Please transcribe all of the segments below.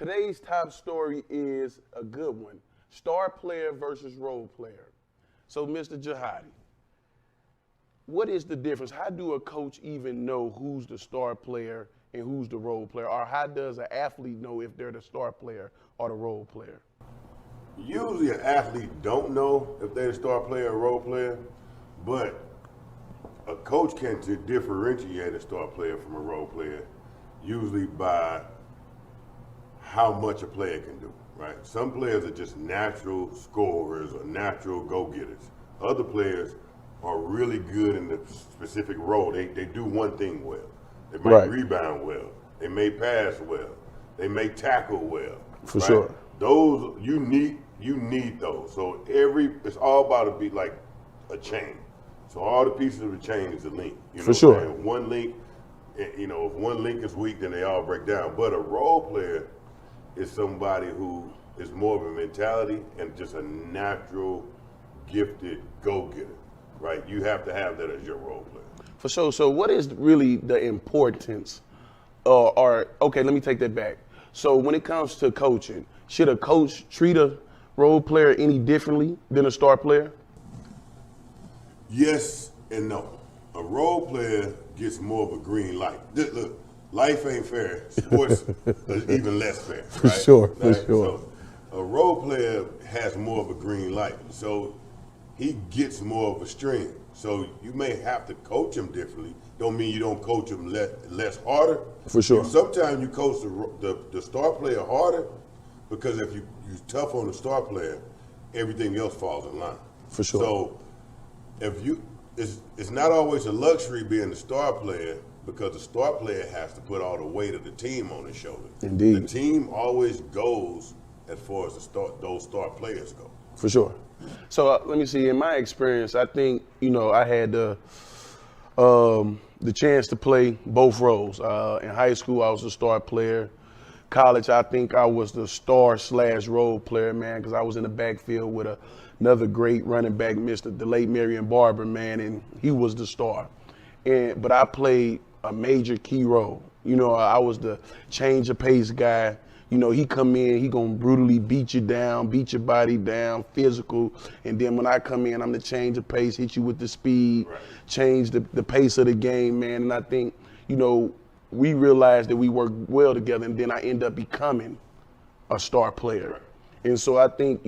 Today's top story is a good one. Star player versus role player. So, Mr. Jahidi, what is the difference? How do a coach even know who's the star player and who's the role player? Or how does an athlete know if they're the star player or the role player? Usually an athlete don't know if they're a star player or role player, but a coach can differentiate a star player from a role player, usually by how much a player can do, right? Some players are just natural scorers or natural go-getters. Other players are really good in the specific role. They do one thing well. They may rebound well. They may pass well. They may tackle well. For sure. Those you need those. So it's all about to be like a chain. So all the pieces of the chain is a link. You know For sure. If one link, if one link is weak, then they all break down. But a role player is somebody who is more of a mentality and just a natural, gifted go-getter, right? You have to have that as your role player. For sure. So what is really the importance, okay, let me take that back. So when it comes to coaching, should a coach treat a role player any differently than a star player? Yes and no. A role player gets more of a green light. Look, life ain't fair. Sports is even less fair. For right? sure, for Right? sure. So a role player has more of a green light. So he gets more of a string. So you may have to coach him differently. Don't mean you don't coach him less harder. For sure. Sometimes you coach the star player harder because if you're tough on the star player, everything else falls in line. For sure. So it's not always a luxury being the star player because the star player has to put all the weight of the team on his shoulder. Indeed. The team always goes as far as those star players go. For sure. So let me see. In my experience, I think I had the chance to play both roles. In high school, I was a star player. College, I think I was the star/role player, man, because I was in the backfield with another great running back, the late Marion Barber, man, and he was the star. But I played a major key role. I was the change of pace guy. He come in, he gonna brutally beat you down, beat your body down, physical. And then when I come in, I'm the change of pace, hit you with the speed, change the pace of the game, man. And I think, we realized that we work well together, and then I end up becoming a star player. And so I think,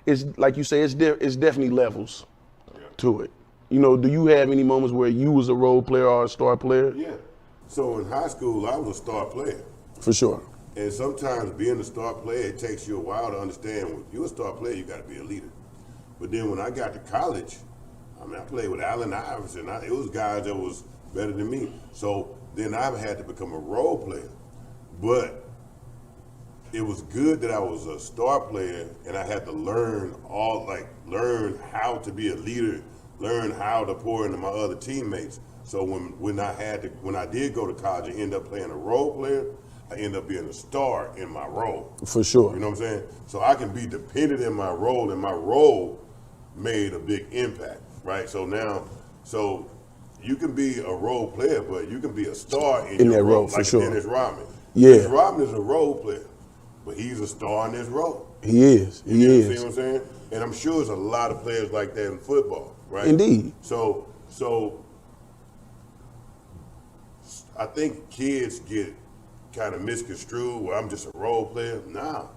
it's like you say, it's definitely levels to it. Do you have any moments where you was a role player or a star player? Yeah. So in high school, I was a star player. For sure. And sometimes being a star player, it takes you a while to understand when you're a star player, you got to be a leader. But then when I got to college, I played with Allen Iverson. It was guys that was better than me. So then I had to become a role player. But it was good that I was a star player and I had to learn how to be a leader, learn how to pour into my other teammates. So when I did go to college and end up playing a role player, I end up being a star in my role. For sure. You know what I'm saying? So I can be dependent in my role, and my role made a big impact, right? So you can be a role player, but you can be a star in your that role, like for sure. Dennis Rodman. Yeah. Dennis Rodman is a role player, but he's a star in his role. He is. You see what I'm saying? And I'm sure there's a lot of players like that in football, right? Indeed. So I think kids get kind of misconstrued where I'm just a role player. Nah,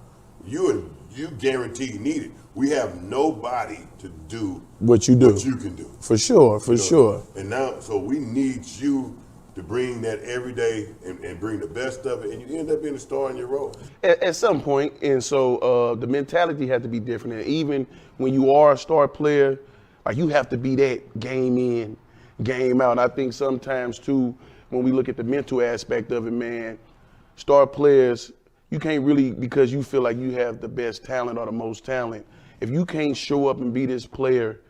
you guaranteed needed. We have nobody to do what you do. What you can do. For sure, for sure. And now, so we need you to bring that every day and bring the best of it, and you end up being a star in your role. At some point, and so the mentality had to be different. And even when you are a star player, like you have to be that game in, game out. And I think sometimes too, when we look at the mental aspect of it, man, star players, you can't really, because you feel like you have the best talent or the most talent, if you can't show up and be this player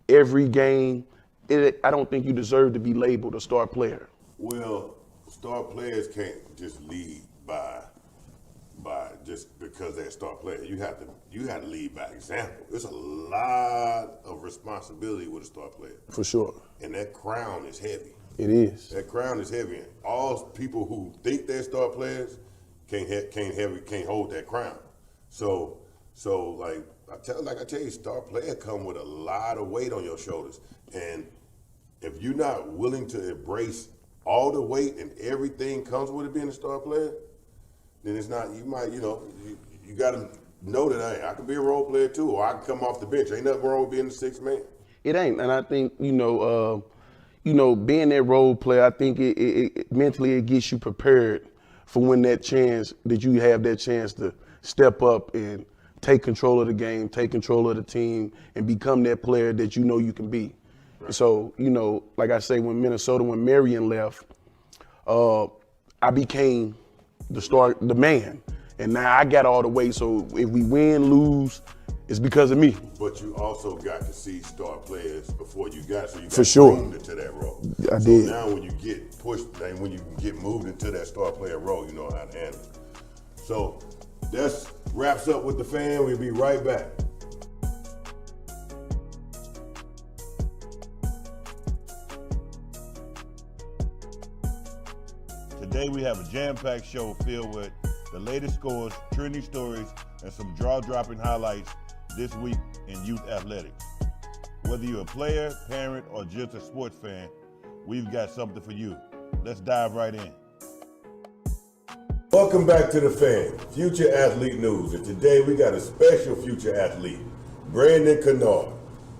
every game, I don't think you deserve to be labeled a star player. Well, star players can't just lead by just because they're a star player. You have to lead by example. There's a lot of responsibility with a star player. For sure. And that crown is heavy. It is. That crown is heavy. All people who think they're star players can't hold that crown. So like I tell you, star player come with a lot of weight on your shoulders, and if you're not willing to embrace all the weight and everything comes with it being a star player, then it's not. You might, you got to know that I can be a role player too, or I can come off the bench. Ain't nothing wrong with being the sixth man. It ain't, and I think being that role player, I think it mentally it gets you prepared for when that you have that chance to step up and take control of the game, take control of the team, and become that player that you know you can be. Right. So like I say, when Marion left, I became the man. And now I got all the weight, so if we win, lose, it's because of me. But you also got to see star players before you got, so you got for sure moved into that role. I did. Now when you get pushed, and when you get moved into that star player role, you know how to handle it. So that wraps up with the fan. We'll be right back. Today we have a jam-packed show filled with the latest scores, trending stories, and some jaw-dropping highlights this week in youth athletics. Whether you're a player, parent, or just a sports fan, we've got something for you. Let's dive right in. Welcome back to The Fan, Future Athlete News. And today we got a special future athlete, Brandon Kennard.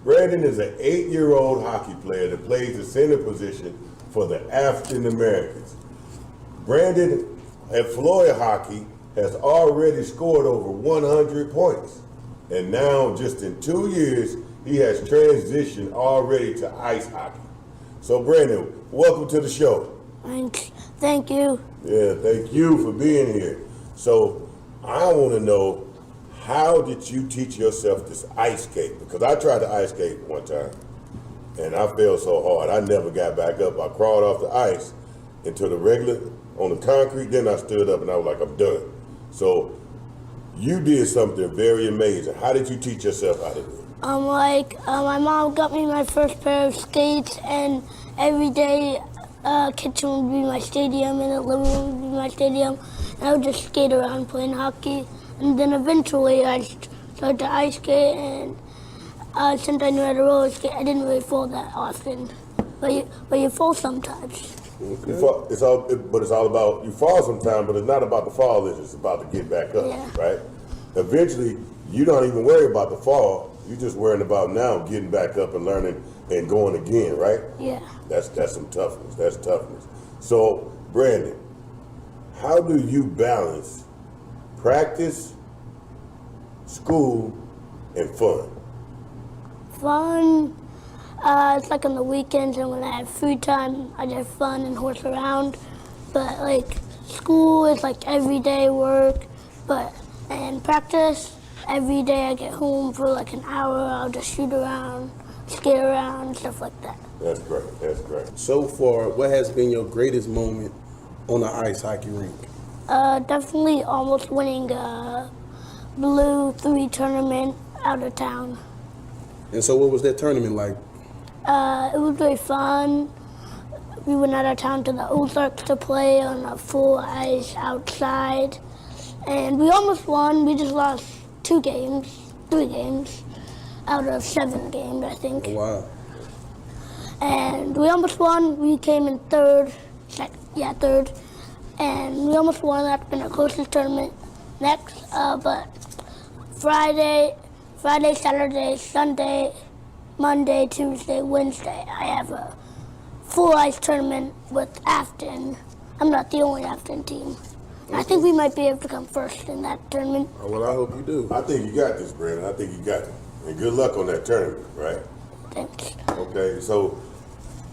Brandon is an 8-year-old hockey player that plays the center position for the Affton Americans. Brandon at Florida Hockey has already scored over 100 points. And now, just in 2 years, he has transitioned already to ice hockey. So Brandon, welcome to the show. Thank you. Yeah, thank you for being here. So I want to know, how did you teach yourself this ice skate? Because I tried to ice skate one time, and I fell so hard. I never got back up. I crawled off the ice into the regular, on the concrete, then I stood up and I was like, I'm done. So you did something very amazing. How did you teach yourself how to do it? My mom got me my first pair of skates, and every day kitchen would be my stadium and the living room would be my stadium, and I would just skate around playing hockey. And then eventually I started to ice skate, and since I knew how to roller skate, I didn't really fall that often. But you fall sometimes. Okay. It's all about, you fall sometimes, but it's not about the fall, it's about to get back up, yeah. Right? Eventually, you don't even worry about the fall, you're just worrying about now getting back up and learning and going again, right? Yeah. That's some toughness, that's toughness. So, Brandon, how do you balance practice, school, and fun? Fun? It's like on the weekends, and when I have free time, I have fun and horse around. But like school is like everyday work, and practice, every day I get home for like an hour, I'll just shoot around, skate around, stuff like that. That's great, that's great. So far, what has been your greatest moment on the ice hockey rink? Definitely almost winning a Blue 3 tournament out of town. And so what was that tournament like? It was very fun. We went out of town to the Ozarks to play on a full ice outside. And we almost won. We just lost 3 games out of 7 games, I think. Oh, wow. And we almost won. We came in third. And we almost won. That's been our closest tournament next. But Friday, Saturday, Sunday, Monday, Tuesday, Wednesday, I have a full ice tournament with Affton. I'm not the only Affton team. Okay. I think we might be able to come first in that tournament. Oh, well, I hope you do. I think you got this, Brandon. I think you got it. And good luck on that tournament, right? Thanks. Okay, so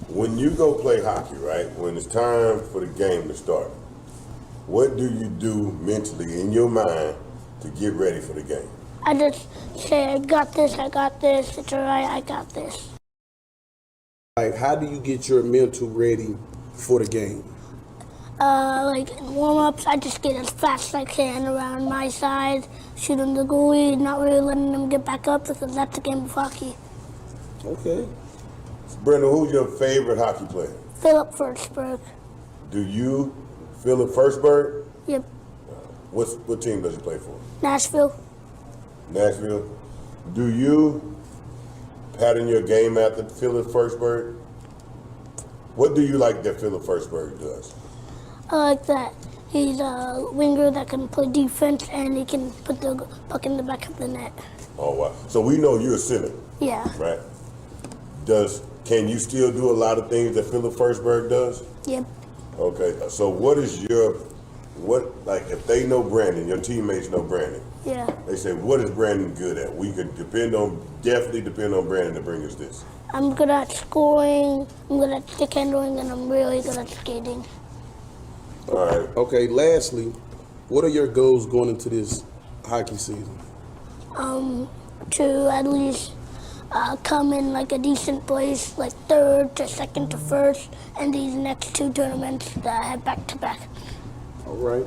when you go play hockey, right, when it's time for the game to start, what do you do mentally in your mind to get ready for the game? I just say, I got this, it's all right, I got this. Like, how do you get your mental ready for the game? Like in warm-ups, I just get as fast as I can around my side, shooting the goalie, not really letting them get back up because that's a game of hockey. Okay. Brandon, who's your favorite hockey player? Philip Forsberg. Do you Philip Forsberg? Yep. What team does he play for? Nashville. Nashville. Do you pattern your game after Philip Forsberg? What do you like that Philip Forsberg does? I like that. He's a winger that can play defense and he can put the puck in the back of the net. Oh, wow. So we know you're a center, Yeah. right? Can you still do a lot of things that Philip Forsberg does? Yep. Okay. So if they know Brandon, your teammates know Brandon, Yeah. they say, what is Brandon good at? We could definitely depend on Brandon to bring us this. I'm good at scoring, I'm good at stick handling, and I'm really good at skating. All right. Okay, lastly, what are your goals going into this hockey season? To at least come in like a decent place, like third to second to first, and these next two tournaments that I have back to back. All right.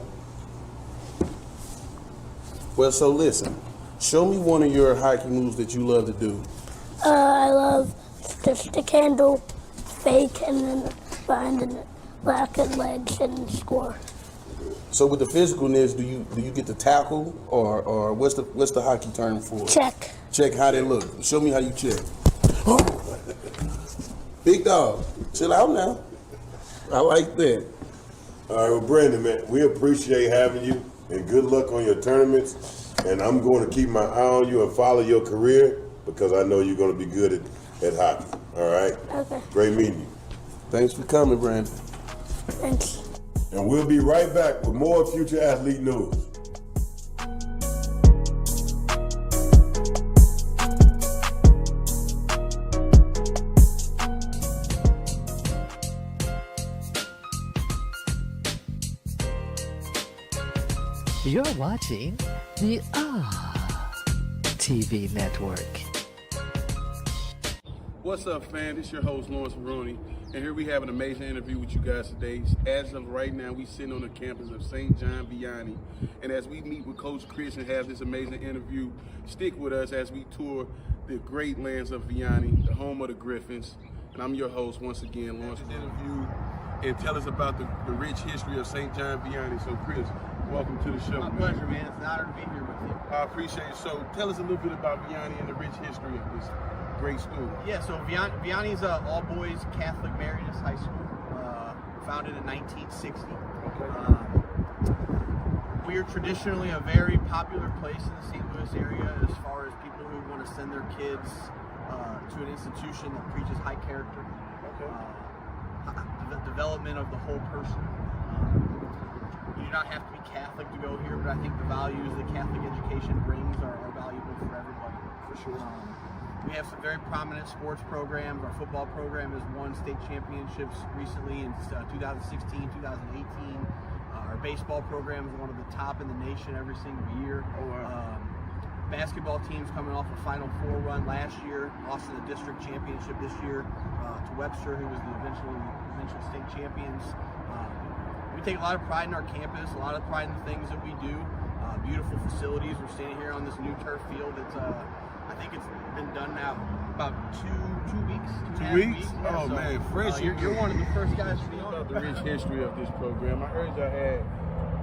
Well, so listen, show me one of your hockey moves that you love to do. I love the stick handle, fake, and then behind the back and legs and score. So with the physicalness, do you get the tackle or what's the hockey term for it? Check. Check how they look. Show me how you check. Big dog, chill out now. I like that. All right, well, Brandon, man, we appreciate having you, and good luck on your tournaments. And I'm going to keep my eye on you and follow your career because I know you're going to be good at hockey. All right? Okay. Great meeting you. Thanks for coming, Brandon. Thanks. And we'll be right back with more Future Athlete News. You're watching the TV network. What's up, fam? This is your host, Laurence and Jahidi, and here we have an amazing interview with you guys today. As of right now, we sitting on the campus of St. John Vianney, and as we meet with Coach Chris and have this amazing interview, stick with us as we tour the great lands of Vianney, the home of the Griffins. And I'm your host once again, Laurence. Interview and tell us about the rich history of St. John Vianney. So, Chris, welcome to the show. My pleasure, man. It's an honor to be here with you. I appreciate it. So, tell us a little bit about Vianney and the rich history of this great school. Yeah, so Vianney's all-boys Catholic Marianist high school, founded in 1960. We are traditionally a very popular place in the St. Louis area as far as people who want to send their kids to an institution that preaches high character, the development of the whole person. You do not have to be Catholic to go here, but I think the values that Catholic education brings are valuable for everybody. For sure. We have some very prominent sports programs. Our football program has won state championships recently in 2016, 2018. Our baseball program is one of the top in the nation every single year. Basketball teams coming off a Final Four run last year, lost in the district championship this year to Webster, who was the eventual state champions. We take a lot of pride in our campus, a lot of pride in the things that we do. Beautiful facilities. We're standing here on this new turf field. It's I think it's been done now about two weeks. 2 weeks? Yeah, Oh, so, man, fresh. You're one of the first guys to be on About the rich history of this program. I heard y'all had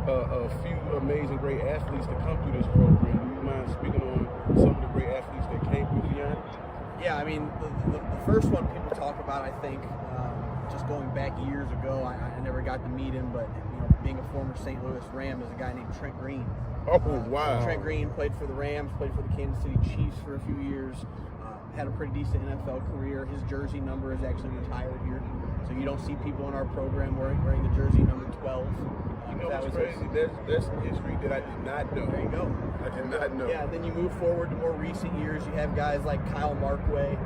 a few amazing great athletes that come through this program. Do you mind speaking on some of the great athletes that came through Vianney? Yeah, I mean, the first one people talk about, I think, just going back years ago, I never got to meet him, but being a former St. Louis Ram is a guy named Trent Green. Oh, wow. Trent Green played for the Rams, played for the Kansas City Chiefs for a few years, had a pretty decent NFL career. His jersey number is actually retired here, so you don't see people in our program wearing the jersey number 12. That was crazy. That's history that I did not know. There you go. I did not know. Yeah, then you move forward to more recent years. You have guys like Kyle Markway.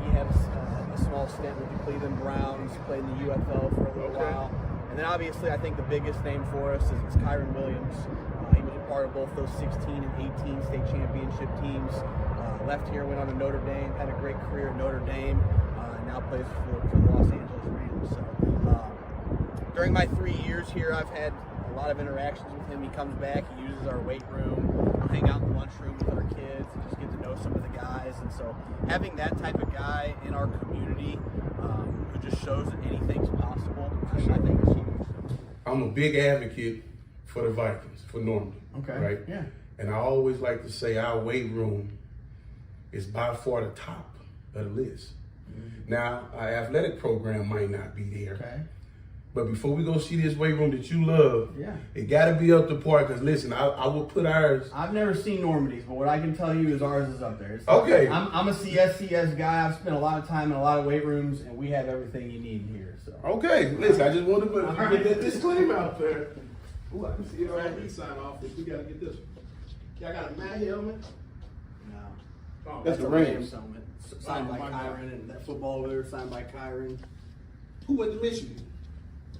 He had a small stint with the Cleveland Browns, played in the UFL for a little while. And then obviously I think the biggest name for us is Kyron Williams. He was a part of both those 16 and 18 state championship teams. Left here, went on to Notre Dame, had a great career at Notre Dame, and now plays for the Los Angeles Rams. So during my 3 years here, I've had a lot of interactions with him. He comes back, he uses our weight room, we'll hang out in the lunchroom with our kids and just get to know some of the guys. And so having that type of guy in our community who just shows that anything's possible, I think is huge. I'm a big advocate for the Vikings, for Norman. Okay. Right? Yeah. And I always like to say our weight room is by far the top of the list. Now, our athletic program might not be there. Okay. But before we go see this weight room that you love, Yeah. it got to be up to par. Because listen, I will put ours. I've never seen Normandy's, but what I can tell you is ours is up there. It's Okay. I'm a CS guy. I've spent a lot of time in a lot of weight rooms, and we have everything you need here. So. Okay, listen, I just wanted to All put right. that disclaimer out there. Ooh, I can see it already. Sign off. We got to get this one. Y'all got a Matt helmet? No. Oh, That's the a Rams. Rams helmet. Signed Oh, by my God. Kyron, and that football over there signed by Kyron. Who went to Michigan?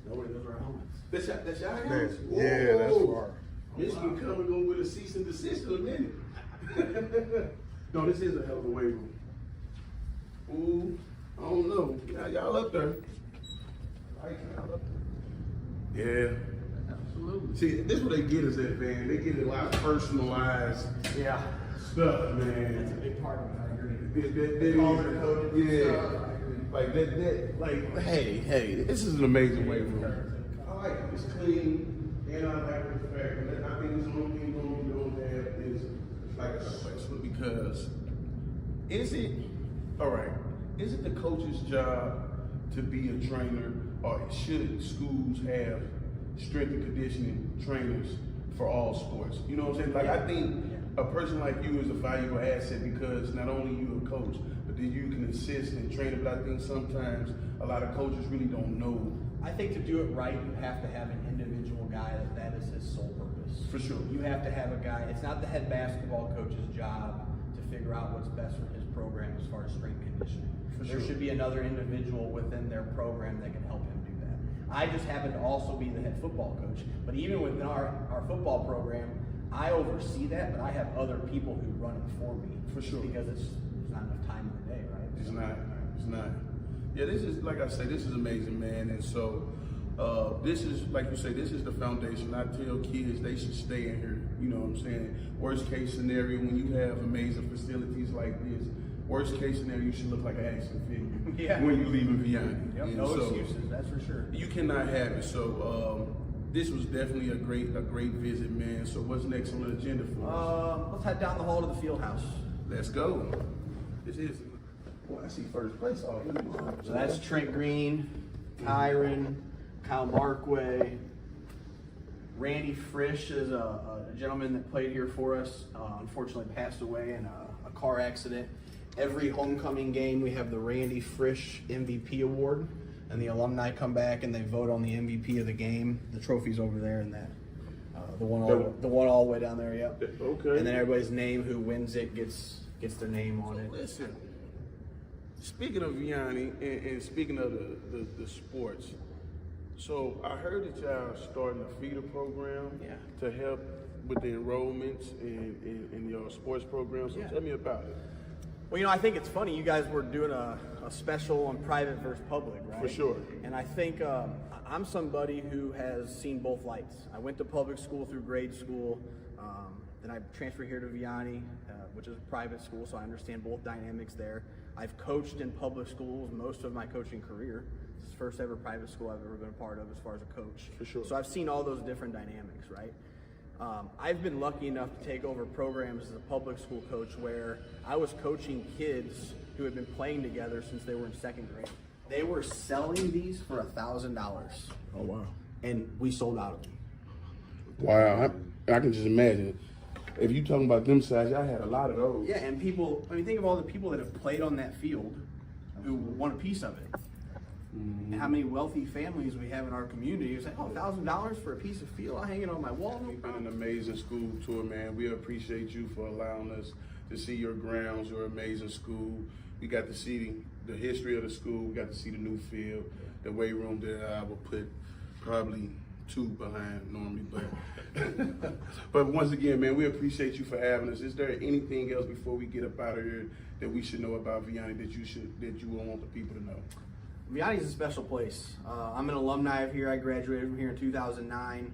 Nobody, those are our helmets. That's y'all helmets? Yeah, that's Whoa. far. Michigan coming on with a cease and desist in a minute. No, this is a hell of a weight room. Ooh, I don't know. Y'all up there. Y'all up there. Yeah. Absolutely. See, this is what they get us at, man. They get a lot of personalized Yeah. stuff, man. That's a big part of it. I agree. They Color coded and yeah. stuff. I agree. Like, hey, this is an amazing weight room. I like it. It's clean, and I like the fact that I think this one thing we don't have is like a special because is it the coach's job to be a trainer, or should schools have strength and conditioning trainers for all sports? You know what I'm saying? Like, I think a person like you is a valuable asset because not only you a coach, but then you can assist and train it. But I think sometimes a lot of coaches really don't know. I think to do it right, you have to have an individual guy that is his sole purpose. For sure. You have to have a guy. It's not the head basketball coach's job to figure out what's best for his program as far as strength conditioning. There should be another individual within their program that can help him do that. I just happen to also be the head football coach, but even within our football program, I oversee that, but I have other people who run it for me. For sure. Because there's not enough time in the day, right? It's not. Yeah, this is, like I say, this is amazing, man. And so, this is, like you say, this is the foundation. I tell kids they should stay in here. You know what I'm saying? Worst case scenario, when you have amazing facilities like this, worst case scenario, you should look like an action figure Yeah. when you leave in Vianney. Yep, And no so, excuses, that's for sure. you cannot have it. So, this was definitely a great visit, man. So, what's next on the agenda for us? Let's head down the hall to the field house. Let's go. This is. Well, I see first place already. So that's Trent Green, Kyron, Kyle Markway. Randy Frisch is a gentleman that played here for us. Unfortunately passed away in a car accident. Every homecoming game we have the Randy Frisch MVP award, and the alumni come back and they vote on the MVP of the game. The trophy's over there in that. The one all the way down there, yep. Okay. And then everybody's name who wins it gets their name on it. Listen, speaking of Vianney and speaking of the sports, so I heard that y'all starting a feeder program to help with the enrollments in your sports program. So tell me about it. Well, I think it's funny. You guys were doing a special on private versus public, right? For sure. And I think I'm somebody who has seen both lights. I went to public school through grade school. Then I transferred here to Vianney, which is a private school, so I understand both dynamics there. I've coached in public schools most of my coaching career. This is the first ever private school I've ever been a part of as far as a coach. For sure. So I've seen all those different dynamics, right? I've been lucky enough to take over programs as a public school coach where I was coaching kids who had been playing together since they were in second grade. They were selling these for $1,000. Oh wow. And we sold out of them. Wow, I can just imagine. If you talking about them size, I had a lot of those. Yeah, and people, think of all the people that have played on that field who want a piece of it. And how many wealthy families we have in our community who say, oh, $1,000 for a piece of field, I'll hang it on my wall. No You've been problem. an amazing school tour, man. We appreciate you for allowing us to see your grounds, your amazing school. We got to see the history of the school. We got to see the new field, the weight room that I would put probably 2 behind normally, but once again, man, we appreciate you for having us. Is there anything else before we get up out of here that we should know about Vianney that you want the people to know? Vianney's a special place. I'm an alumni of here. I graduated from here in 2009.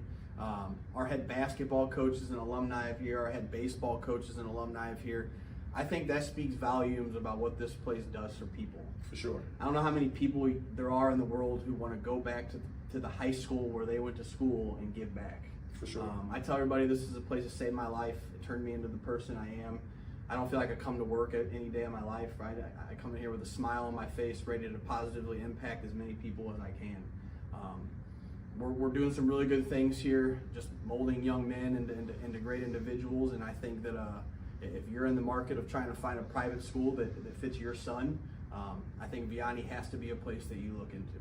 Our head basketball coach is an alumni of here. Our head baseball coach is an alumni of here. I think that speaks volumes about what this place does for people. For sure. I don't know how many people there are in the world who want to go back to the high school where they went to school and give back. For sure. I tell everybody this is a place that saved my life. It turned me into the person I am. I don't feel like I come to work any day of my life, right? I come in here with a smile on my face, ready to positively impact as many people as I can. We're doing some really good things here, just molding young men into great individuals, and I think that if you're in the market of trying to find a private school that fits your son, I think Vianney has to be a place that you look into.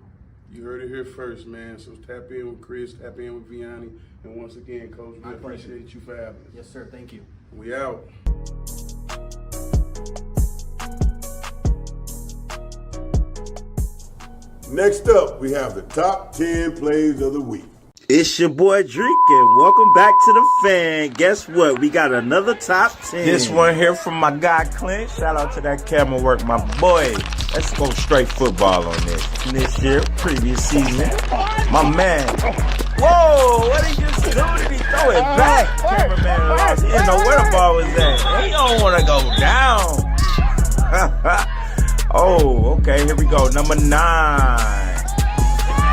You heard it here first, man. So tap in with Chris, tap in with Vianney, and once again, Coach, we appreciate you for having us. Yes, sir. Thank you. We out. Next up, we have the top 10 plays of the week. It's your boy Drake, and welcome back to the Fan. Guess what? We got another top 10. This one here from my guy Clint. Shout out to that camera work, my boy. Let's go straight football on this. This year, previous season, my man. Whoa, what he just do? Did he throw it back? Cameraman lost. He didn't know where the ball was at. He don't want to go down. Oh, okay, here we go. Number 9.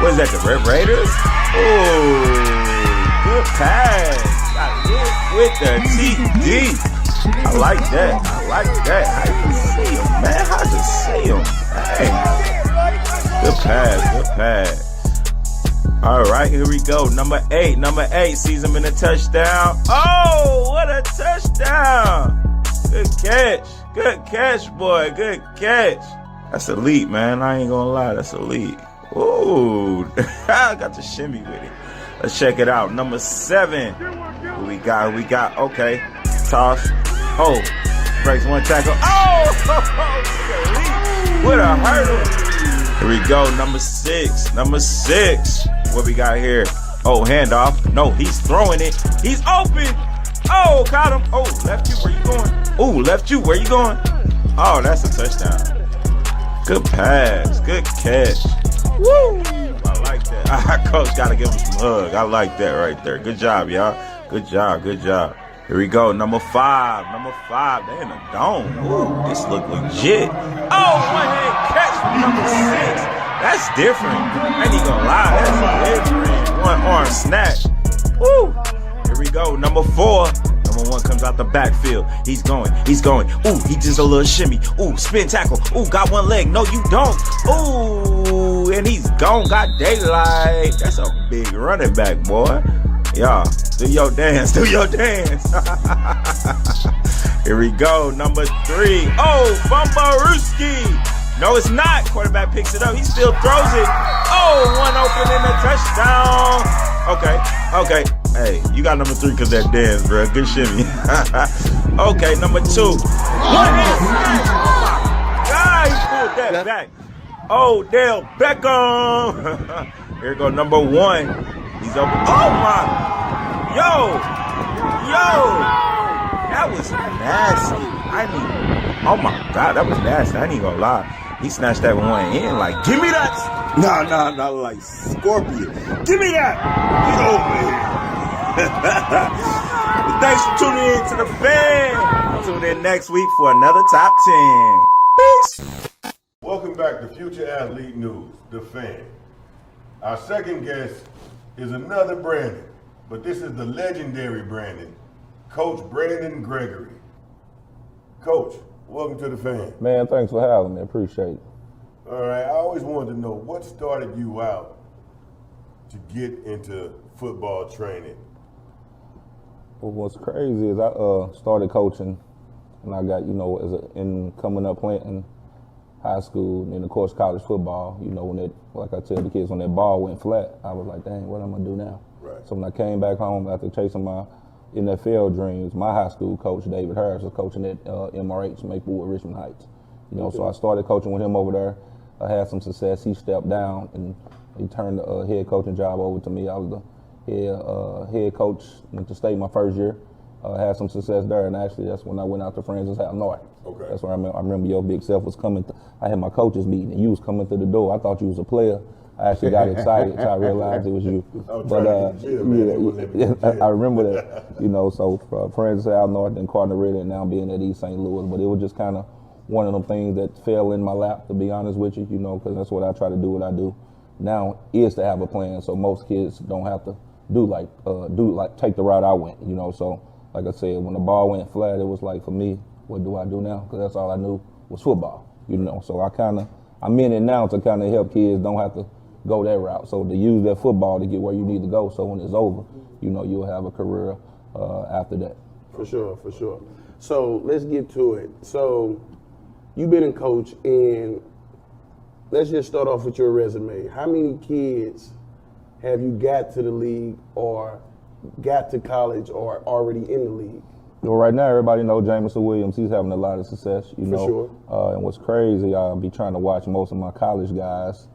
What is that, the Red Raiders? Oh, good pass. Got hit with the TD. I like that. I like that. How you see him, man? How'd you see him? Hey. Good pass. Good pass. All right, here we go. Number 8. Number 8 sees him in a touchdown. Oh, what a touchdown. Good catch. Good catch, boy. Good catch. That's elite, man. I ain't gonna lie. That's elite. Ooh, I got the shimmy with it. Let's check it out. Number 7. Who we got? Who we got? Okay. Toss. Oh, breaks one tackle. Oh, elite. What a hurdle. Here we go. Number 6. Number 6. What we got here? Oh, handoff. No, he's throwing it. He's open. Oh, caught him. Oh, left you. Where you going? Oh, left you. Where you going? Oh, that's a touchdown. Good pass. Good catch. Woo! I like that. Coach gotta give him some hug. I like that right there. Good job, y'all. Good job. Good job. Here we go. Number 5. Number 5. They in a dome. Ooh, this look legit. Oh, one-hand catch from number 6. That's different. I ain't even gonna lie. That's different. One arm snatch. Woo! Here we go. Number 4. Number 1 comes out the backfield. He's going. He's going. Ooh, he just a little shimmy. Ooh, spin tackle. Ooh, got one leg. No, you don't. Ooh, and he's gone. Got daylight. That's a big running back, boy. Y'all, do your dance. Do your dance. Here we go. Number 3. Oh, Bumbaruski. No, it's not. Quarterback picks it up. He still throws it. Oh, one open in the touchdown. Okay. Okay. Hey, you got number 3 because that dance, bro. Good shimmy. Okay, number 2. One hand snatch. Oh, my God. He pulled that back. Oh, Dale Beckham. Here go number 1. He's open. Oh, my. Yo. That was nasty. Oh, my God. That was nasty. I ain't gonna lie. He snatched that one in like, give me that. Nah, like Scorpion. Give me that. Get over here. Thanks for tuning in to the Fan. Tune in next week for another Top 10. Peace. Welcome back to Future Athlete News, The Fan. Our second guest is another Brandon, but this is the legendary Brandon, Coach Brandon Gregory. Coach, welcome to The Fan. Man, thanks for having me. Appreciate it. All right, I always wanted to know what started you out to get into football training. Well, what's crazy is I started coaching, and I got, coming up playing in high school, and of course college football. When like I tell the kids, when that ball went flat, I was like, dang, what am I gonna do now? Right. So when I came back home after chasing my NFL dreams, my high school coach, David Harris, was coaching at MRH, Maplewood, Richmond Heights. So I started coaching with him over there. I had some success. He stepped down and he turned the head coaching job over to me. I was the head coach, went to state my first year. Had some success there, and actually that's when I went out to Francis House North. Okay. That's where I remember your big self was coming. I had my coaches meeting, and you was coming through the door. I thought you was a player. I actually got excited until I realized it was you. I remember that. So Francis House North, then Cardinal Ritter, and now being at East St. Louis. But it was just kind of one of them things that fell in my lap, to be honest with you, because that's what I try to do. What I do now is to have a plan, so most kids don't have to take the route I went, you know. So like I said, when the ball went flat, it was like, for me, what do I do now? Because that's all I knew was football, you know. So I'm in it now to kind of help kids don't have to go that route. So to use that football to get where you need to go. So when it's over, you know, you'll have a career after that. For sure, for sure. So let's get to it. So you've been a coach, and let's just start off with your resume. How many kids have you got to the league or got to college or already in the league? Well, right now, everybody knows Jameson Williams. He's having a lot of success, you know. Sure. And what's crazy, I'll be trying to watch most of my college guys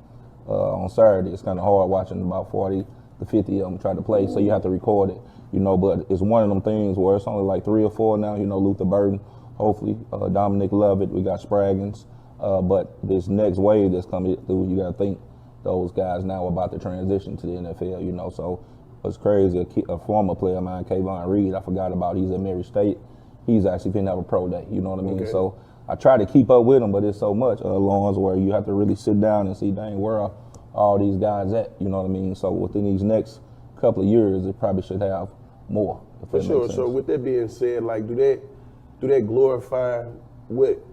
on Saturday. It's kind of hard watching about 40 to 50 of them try to play, so you have to record it, you know. But it's one of them things where it's only like 3 or 4 now, you know, Luther Burden, hopefully, Dominic Lovett, we got Spraggins. But this next wave that's coming through, you got to think those guys now are about to transition to the NFL, you know. So it's crazy. A former player of mine, Kayvon Reed, I forgot about. He's at Mary State. He's actually going to have a pro day, you know what I mean? Okay. So I try to keep up with him, but it's so much, Laurence, where you have to really sit down and see, dang, where are all these guys at, you know what I mean? So within these next couple of years, it probably should have more. For sure. So with that being said, like, do that glorify what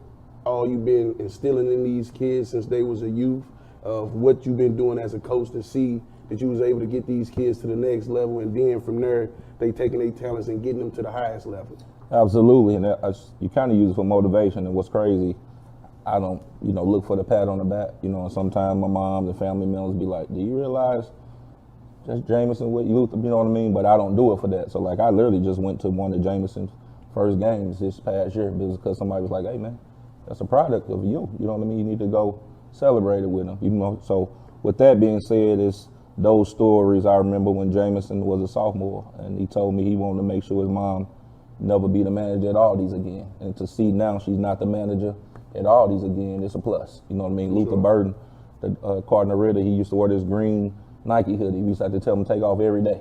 all you've been instilling in these kids since they was a youth, of what you've been doing as a coach, to see that you was able to get these kids to the next level, and then from there, they taking their talents and getting them to the highest level? Absolutely, and you kind of use it for motivation. And what's crazy, I don't, you know, look for the pat on the back, you know. And sometimes my mom and family members be like, "Do you realize that's Jameson with Luther?" You know what I mean? But I don't do it for that. So like, I literally just went to one of Jameson's first games this past year because somebody was like, "Hey man, that's a product of you." You know what I mean? You need to go celebrate it with them, you know. So with that being said, it's those stories. I remember when Jameson was a sophomore, and he told me he wanted to make sure his mom never be the manager at Aldi's again. And to see now she's not the manager at Aldi's again, it's a plus. You know what I mean? Sure. Luther Burden, the Cardinal Ritter, he used to wear this green Nike hoodie. We used to have to tell him to take off every day.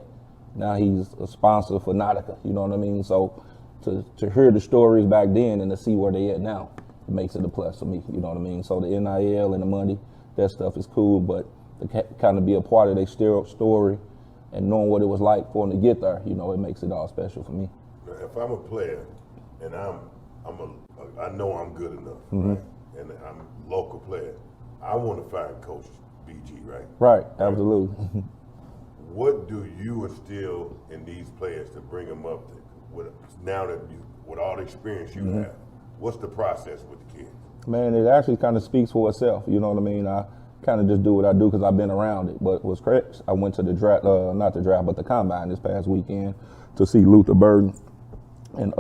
Now he's a sponsor for Nautica, you know what I mean? So to hear the stories back then and to see where they at now, it makes it a plus for me, you know what I mean? So the NIL and the money, that stuff is cool, but to kind of be a part of their story and knowing what it was like for them to get there, you know, it makes it all special for me. If I'm a player and I know I'm good enough, Mm-hmm. right? And I'm a local player, I want to find Coach BG, right? Right, absolutely. What do you instill in these players to bring them up with all the experience you Mm-hmm. have? What's the process with the kids? Man, it actually kind of speaks for itself. You know what I mean? I kind of just do what I do because I've been around it. But what's correct, I went to the draft, not the draft, but the combine this past weekend to see Luther Burden and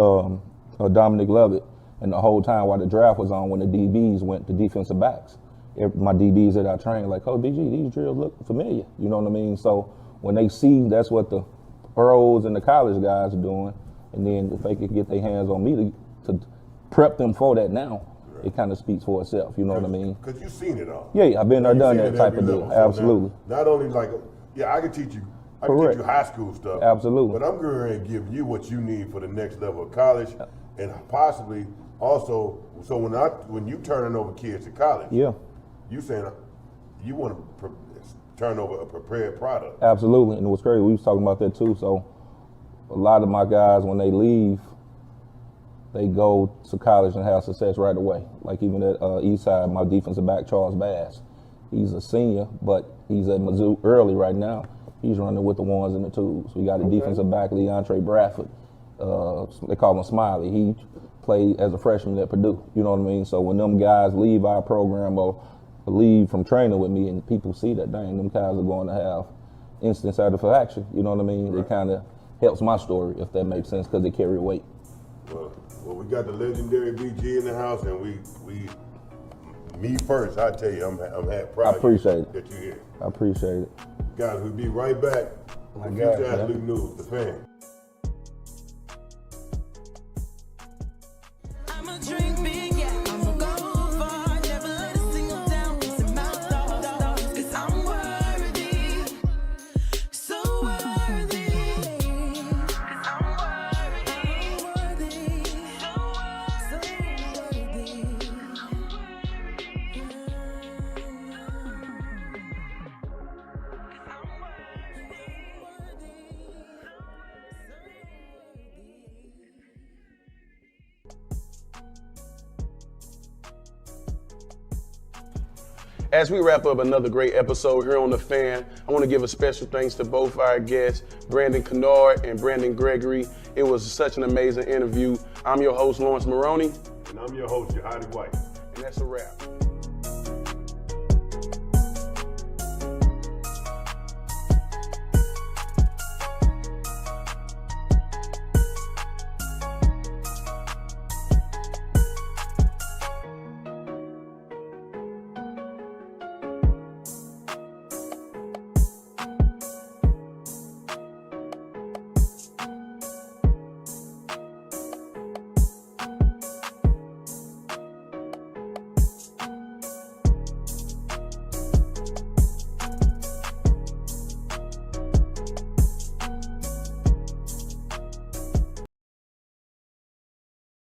Dominic Lovett. And the whole time while the draft was on, when the DBs went to defensive backs, my DBs that I trained, like, "Oh, BG, these drills look familiar." You know what I mean? So when they see that's what the pros and the college guys are doing, and then if they could get their hands on me to prep them for that now, right, it kind of speaks for itself. You know what I mean? Because you've seen it all. Yeah, I've been there, done that type of deal. So absolutely. Not only like, I can teach you. I can teach you high school stuff. Absolutely. But I'm going to give you what you need for the next level of college, and possibly also, so when you turning over kids to college, yeah, you saying you want to turn over a prepared product. Absolutely, and it was crazy. We was talking about that too. So a lot of my guys, when they leave, they go to college and have success right away. Like even at Eastside, my defensive back, Charles Bass, he's a senior, but he's at Mizzou early right now. He's running with the ones and the twos. We got a defensive back, Leontre Bradford. They call him Smiley. He played as a freshman at Purdue. You know what I mean? So when them guys leave our program or leave from training with me, and people see that, dang, them guys are going to have instant satisfaction. You know what I mean? Right. It kind of helps my story, if that makes sense, because they carry weight. Well, we got the legendary BG in the house, and me first, I tell you, I'm proud. I appreciate it. That you're here. I appreciate it. Guys, we'll be right back. My with God, Future Athlete News, the fan. As we wrap up another great episode here on The Fan, I want to give a special thanks to both our guests, Brandon Kennard and Brandon Gregory. It was such an amazing interview. I'm your host, Laurence Maroney. And I'm your host, Jahidi White. And that's a wrap.